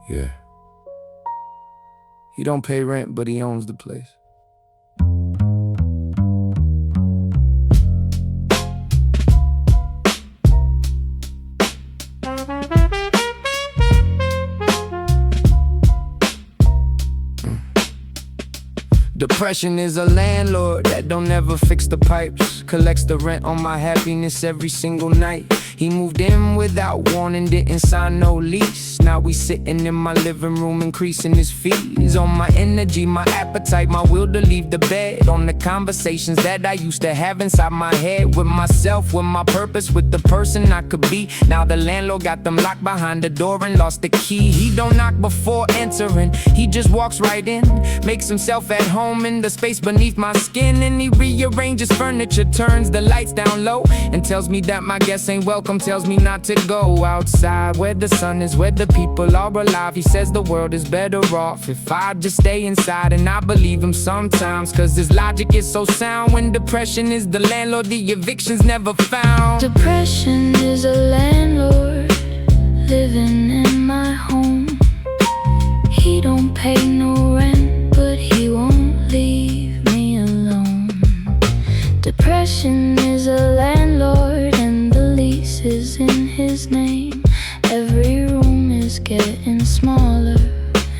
Yeah. He don't pay rent, but he owns the place. Depression is a landlord that don't ever fix the pipes. Collects the rent on my happiness every single night. He moved in without warning, didn't sign no lease. Now we sitting in my living room, increasing his fees. On my energy, my appetite, my will to leave the bed. On the conversations that I used to have inside my head. With myself, with my purpose, with the person I could be. Now the landlord got them locked behind the door and lost the key. He don't knock before entering, he just walks right in. Makes himself at home in the space beneath my skin. And he rearranges furniture, turns the lights down low, and tells me that my guests ain't welcome. Tells me not to go outside where the sun is, where the people are alive. He says the world is better off if I just stay inside. And I believe him sometimes, cause his logic is so sound. When depression is the landlord, the eviction's never found. Depression is a landlord living in my home. He don't pay no rent, but he won't leave me alone. Depression is a landlord and the lease is in his name. Every room is getting smaller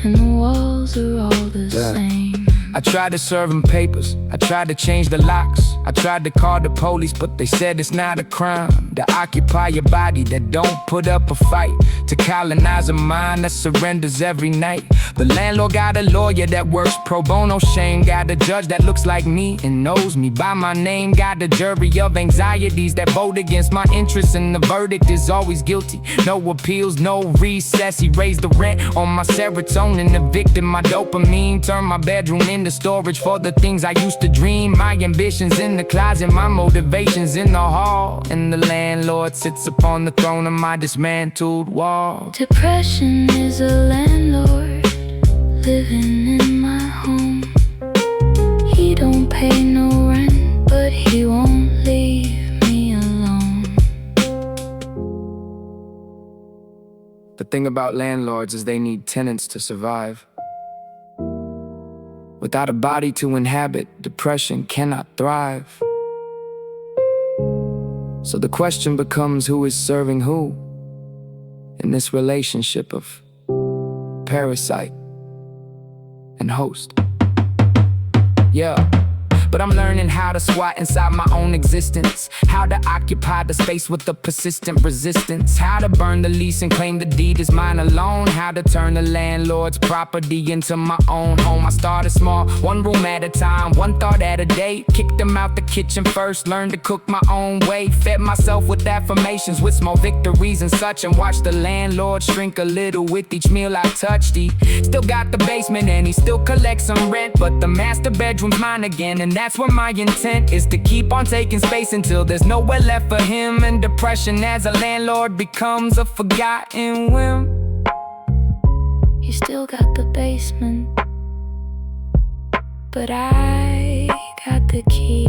and the walls are all the same. I tried to serve him papers, I tried to change the locks, I tried to call the police, but they said it's not a crime to occupy your body that don't put up a fight, to colonize a mind that surrenders every night. The landlord got a lawyer that works pro bono, shame. Got a judge that looks like me and knows me by my name. Got a jury of anxieties that vote against my interests, and the verdict is always guilty. No appeals, no recess. He raised the rent on my serotonin, evicted my dopamine, turned my bedroom into storage for the things I used to dream. My ambitions in the closet, my motivations in the hall, and the landlord sits upon the throne of my dismantled wall. Depression is a landlord living in my home. He don't pay no rent, but he won't leave me alone. The thing about landlords is they need tenants to survive. Without a body to inhabit, depression cannot thrive. So the question becomes, who is serving who in this relationship of parasite and host? Yeah. But I'm learning how to squat inside my own existence, how to occupy the space with a persistent resistance, how to burn the lease and claim the deed is mine alone, how to turn the landlord's property into my own home. I started small, one room at a time, one thought at a day. Kicked them out the kitchen first, learned to cook my own way. Fed myself with affirmations, with small victories and such, and watched the landlord shrink a little with each meal I touched. He still got the basement and he still collects some rent, but the master bedroom's mine again, and that's where my intent is to keep on taking space until there's nowhere left for him. And depression as a landlord becomes a forgotten whim. You still got the basement, but I got the key.